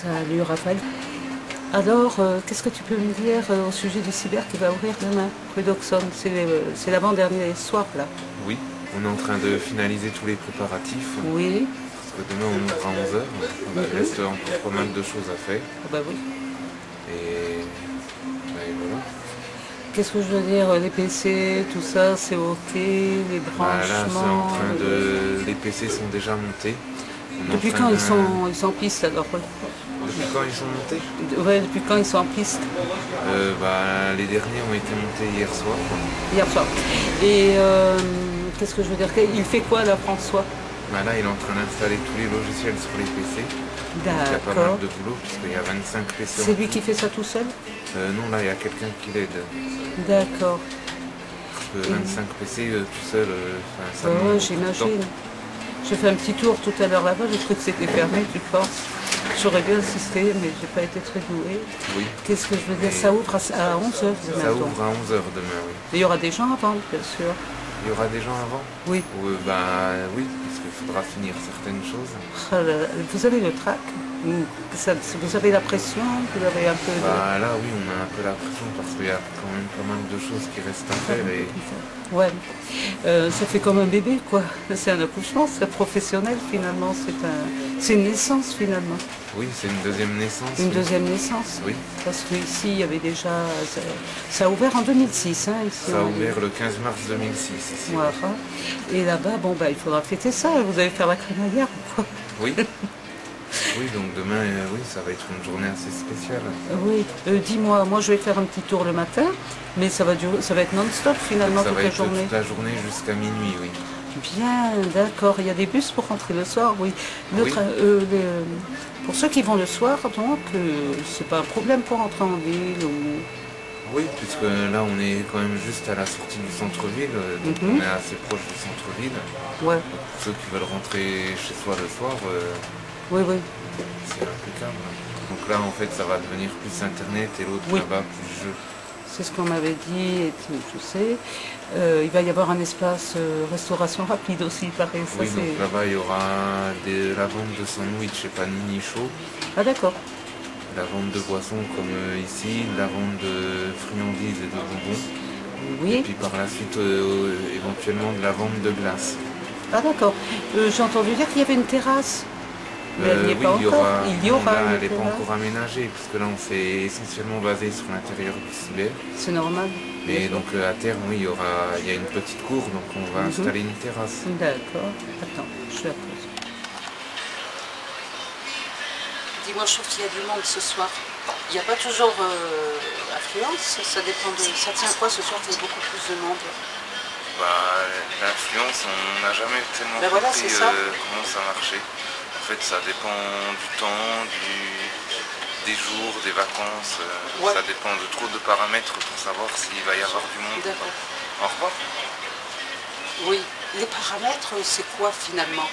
Salut Raphaël. Alors, qu'est-ce que tu peux me dire au sujet du cyber qui va ouvrir demain, rue d'Auxonne? C'est l'avant-dernier soir là. Oui, on est en train de finaliser tous les préparatifs. Oui. Parce que demain on ouvre à 11 h. Il reste encore pas mal de choses à faire. Ah bah oui. Et voilà. Qu'est-ce que je veux dire? Les PC, tout ça, c'est ok, les Là, c'est en branchements. train de. Les PC sont déjà montés. On est Depuis en train quand de- ils sont en piste alors? Depuis quand ils sont montés? Ouais, depuis quand ils sont en piste? Les derniers ont été montés hier soir. Hier soir. Et qu'est-ce que je veux dire? Il fait quoi là, François? Là, il est en train d'installer tous les logiciels sur les PC. Donc, il y a pas D'accord. mal de boulot, puisqu'il y a 25 PC. C'est lui qui fait ça tout seul? Non, là, il y a quelqu'un qui l'aide. D'accord. Parce que 25 PC tout seul, ça Ouais, demande beaucoup de j'imagine. temps. J'ai fait un petit tour tout à l'heure là-bas, j'ai cru que c'était fermé, tu penses? J'aurais bien insisté, mais j'ai pas été très douée. Oui. Qu'est-ce que je veux dire? Ça ouvre à 11 h demain. Ça donc. ouvre à 11 h demain, oui. Et il y aura des gens avant, bien sûr. Il y aura des gens avant? Oui. Oui, parce qu'il faudra finir certaines choses. Ah là là, vous avez le trac? Vous avez la pression? Vous avez un peu de... Là, oui, on a un peu la pression parce qu'il y a quand même pas mal de choses qui restent à faire. Et Ouais. Ça fait comme un bébé, quoi. C'est un accouchement, c'est professionnel finalement. C'est une naissance finalement. oui, c'est une deuxième naissance. Une oui. deuxième naissance. Oui. Parce qu'ici, il y avait déjà... Ça a ouvert en 2006, hein, ici. Ça a on ouvert le 15 mars 2006 ici. Voilà. Et là-bas, il faudra fêter ça. Vous allez faire la crémaillère ou quoi? Oui. Oui, donc demain, oui, ça va être une journée assez spéciale. Oui. Dis-moi, moi je vais faire un petit tour le matin, mais ça va être non-stop finalement Ça toute va la être journée. toute la journée jusqu'à minuit, oui. Bien, d'accord. Il y a des bus pour rentrer le soir, oui. Oui. Pour ceux qui vont le soir, donc, c'est pas un problème pour rentrer en ville ou... Oui, puisque là, on est quand même juste à la sortie du centre-ville, donc on est assez proche du centre-ville. Ouais. Pour ceux qui veulent rentrer chez soi le soir, Oui, oui. c'est impeccable. Donc là, en fait, ça va devenir plus Internet et l'autre Oui. là-bas plus jeu. C'est ce qu'on m'avait dit, et tu sais. Il va y avoir un espace restauration rapide aussi, il paraît. Ça, Oui, c'est... donc là-bas, il y aura la vente de sandwich et panini chaud, Ah d'accord. la vente de boissons comme ici, la vente de friandises et de bonbons, et Oui. puis par la suite, éventuellement, de la vente de glace. Ah d'accord. J'ai entendu dire qu'il y avait une terrasse. Mais elle n'y est Oui, pas il y encore. aura. Il y aura Là, une elle n'est pas terrasse. encore aménagée, puisque là, on s'est essentiellement basé sur l'intérieur du cyber. C'est normal. Mais donc à terme, oui, il y a une petite cour, donc on va installer une terrasse. D'accord. Attends, je suis à pause. Dis-moi, je trouve qu'il y a du monde ce soir. Il n'y a pas toujours affluence, ça dépend de... Ça tient à quoi ce soir qu'il y a beaucoup plus de monde? L'influence, on n'a jamais tellement voilà, compris c'est ça. comment ça marchait. En fait, ça dépend du temps, des jours, des vacances. Ouais. Ça dépend de trop de paramètres pour savoir s'il va y avoir du monde ou D'accord. pas. Au revoir. Oui. Les paramètres, c'est quoi finalement?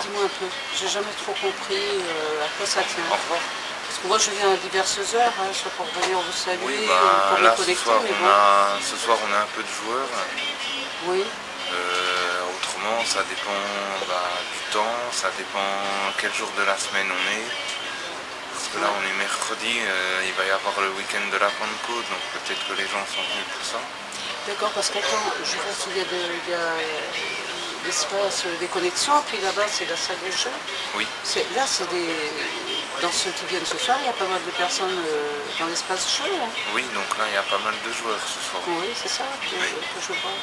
Dis-moi un peu. J'ai jamais trop compris à quoi ça tient. Au revoir. Parce que moi, je viens à diverses heures, hein, soit pour venir vous saluer, Oui, ou pour me là, ce connecter, soir, mais ce soir, on a un peu de joueurs. Oui. Autrement, ça dépend du temps, ça dépend quel jour de la semaine on est. Parce que là, on est mercredi, il va y avoir le week-end de la Pentecôte, donc peut-être que les gens sont venus pour ça. D'accord, parce qu'attends, je vois qu'il y a l'espace des connexions, puis là-bas c'est la salle de jeu. Oui. Là, c'est des... Dans ceux qui viennent ce soir, il y a pas mal de personnes dans l'espace jeu. Hein. Oui, donc là, il y a pas mal de joueurs ce soir. Oui, c'est ça que je vois.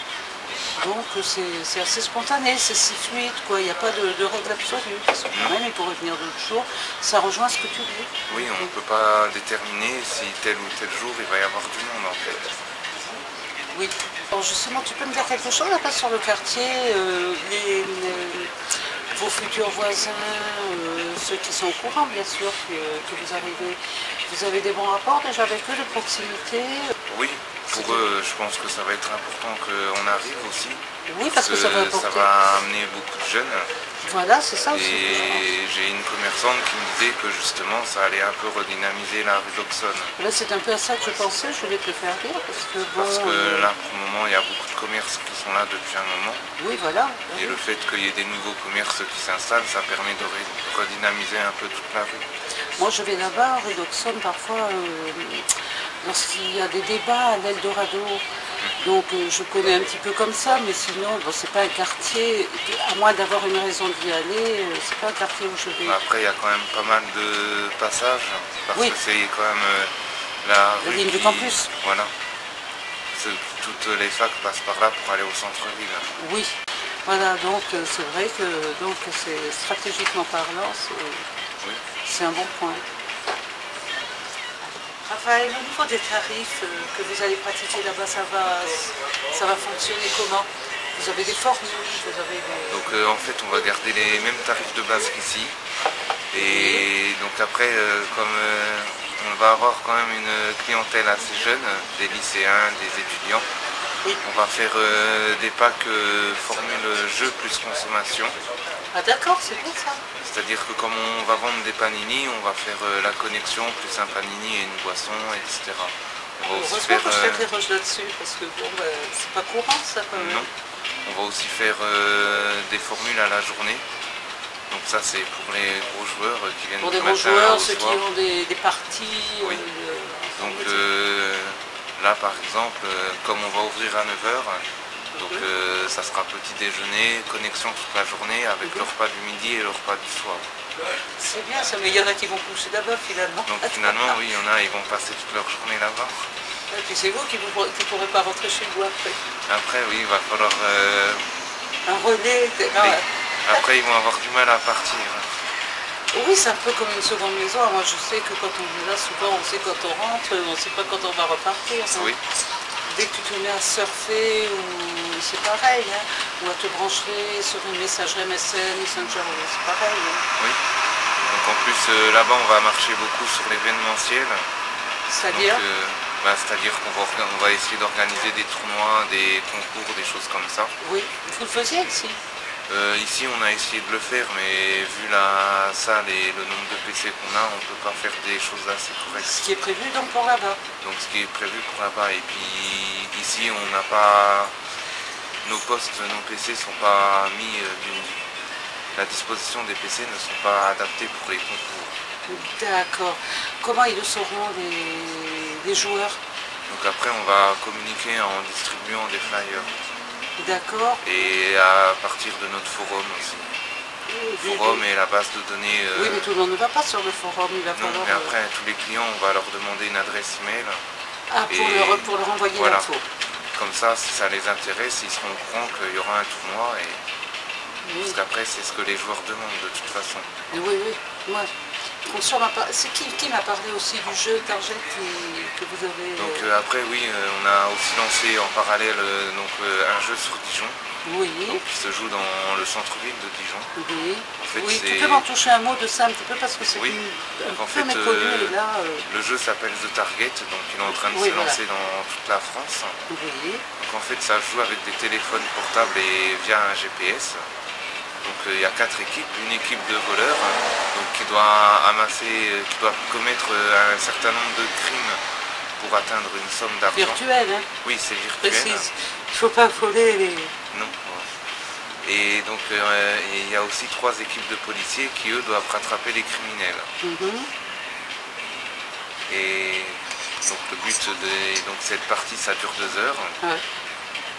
Donc c'est assez spontané, c'est si fluide, quoi. Il n'y a pas de règle absolue. Parce que quand même, il pourrait venir d'autres jours. Ça rejoint ce que tu dis. Oui, on ne peut pas déterminer si tel ou tel jour il va y avoir du monde en fait. Oui. Alors justement, tu peux me dire quelque chose là-bas sur le quartier, vos futurs voisins, ceux qui sont au courant bien sûr que vous arrivez. Vous avez des bons rapports déjà avec eux de proximité? Oui, pour eux, je pense que ça va être important qu'on arrive aussi. Oui, parce que ça va apporter. Ça va amener beaucoup de jeunes. Voilà, c'est ça aussi. Et j'ai une commerçante qui me disait que justement ça allait un peu redynamiser la rue d'Auxonne. Là, c'est un peu à ça que je pensais, je voulais te le faire dire. Parce que là, pour le moment, il y a beaucoup de commerces qui sont là depuis un moment. Oui, voilà. Et le fait qu'il y ait des nouveaux commerces qui s'installent, ça permet de redynamiser un peu toute la rue. Moi, je vais là-bas, à Redoxon, parfois, lorsqu'il y a des débats à l'Eldorado. Donc, je connais un petit peu comme ça, mais sinon, bon, c'est pas un quartier, à moins d'avoir une raison d'y aller, c'est pas un quartier où je vais. Après, il y a quand même pas mal de passages, parce Oui. que c'est quand même la La rue ligne du campus. Voilà. Toutes les facs passent par là pour aller au centre-ville. Oui. Voilà, donc c'est vrai que donc c'est stratégiquement parlant, Oui. c'est un bon point. Raphaël, au niveau des tarifs que vous allez pratiquer là-bas, ça va fonctionner comment? Vous avez des formules, vous avez des... Donc en fait, on va garder les mêmes tarifs de base qu'ici. Et donc après, comme on va avoir quand même une clientèle assez jeune, des lycéens, des étudiants, Oui. on va faire des packs formule jeu plus consommation. Ah d'accord, c'est bien ça. C'est-à-dire que comme on va vendre des panini, on va faire la connexion plus un panini et une boisson, etc. On va aussi Heureusement faire, que je t'interroge là-dessus, parce que bon, ben, c'est pas courant ça quand même. non. On va aussi faire des formules à la journée. Donc ça c'est pour les gros joueurs qui viennent Pour du des gros matin joueurs, au ceux qui soir. ont des parties... Oui. Donc là par exemple, comme on va ouvrir à 9 h, donc ça sera petit déjeuner, connexion toute la journée avec le repas du midi et le repas du soir. C'est bien ça, mais il y en a qui vont coucher là-bas finalement. Donc finalement oui, il y en a, ils vont passer toute leur journée là-bas. Et puis c'est vous qui ne pourrez pas rentrer chez vous après. Après oui, il va falloir... Un relais... Après ils vont avoir du mal à partir. Oui, c'est un peu comme une seconde maison. Moi je sais que quand on est là, souvent on sait quand on rentre, on ne sait pas quand on va repartir. Oui. Dès que tu te mets à surfer, c'est pareil, hein, ou à te brancher sur une messagerie MSN, Messenger, c'est pareil. Hein. Oui. Donc en plus là-bas on va marcher beaucoup sur l'événementiel. C'est-à-dire c'est-à-dire qu'on va essayer d'organiser des tournois, des concours, des choses comme ça. Oui, vous le faisiez ici. Ici on a essayé de le faire, mais vu la salle et le nombre de PC qu'on a, on ne peut pas faire des choses assez correctes. Ce qui est prévu donc pour là-bas. Donc ce qui est prévu pour là-bas. Et puis ici on n'a pas... Nos postes, nos PC ne sont pas mis la disposition des PC ne sont pas adaptés pour les concours. D'accord. Comment ils le sauront les joueurs? Donc après on va communiquer en distribuant des flyers. D'accord. Et à partir de notre forum aussi. Le forum et la base de données. Oui, mais tout le monde ne va pas sur le forum. Il va Non, falloir, mais après tous les clients, on va leur demander une adresse email. Ah, pour leur envoyer voilà. l'info. Comme ça, si ça les intéresse, ils seront au courant qu'il y aura un tournoi. Oui. Parce qu'après, c'est ce que les joueurs demandent de toute façon. Oui, oui. Moi, François m'a parlé. C'est qui m'a parlé aussi du jeu Target que vous avez. Donc après, oui, on a aussi lancé en parallèle un jeu sur Dijon. Oui. Donc, qui se joue dans le centre-ville de Dijon. Oui. En fait, oui, tu peux m'en toucher un mot de ça un petit peu parce que c'est oui. un Donc, en peu fait, méconnu et là. le jeu s'appelle The Target, donc il est en train de se lancer dans toute la France. Oui. Donc en fait, ça joue avec des téléphones portables et via un GPS. Donc il y a 4 équipes, une équipe de voleurs donc, qui doit commettre un certain nombre de crimes pour atteindre une somme d'argent. Virtuel, hein? Oui, c'est virtuel. Précise. Il ne faut pas voler les... Non. Et donc il y a aussi 3 équipes de policiers qui eux doivent rattraper les criminels. Et donc le but de cette partie ça dure 2 heures. Ouais.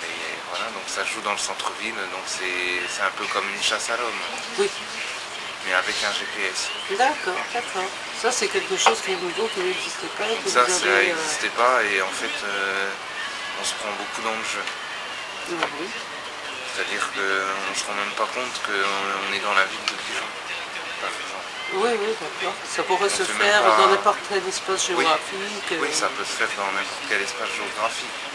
Et voilà, donc ça joue dans le centre-ville, donc c'est un peu comme une chasse à l'homme. Oui. Mais avec un GPS. D'accord, d'accord. Ça c'est quelque chose qui est nouveau, qui n'existait pas. Ça n'existait pas et en fait on se prend beaucoup dans le jeu. Oui. C'est-à-dire qu'on ne se rend même pas compte qu'on est dans la ville de Dijon, par exemple. Oui, oui, d'accord. Ça pourrait se faire dans n'importe quel espace géographique. Oui, ça peut se faire dans n'importe quel espace géographique.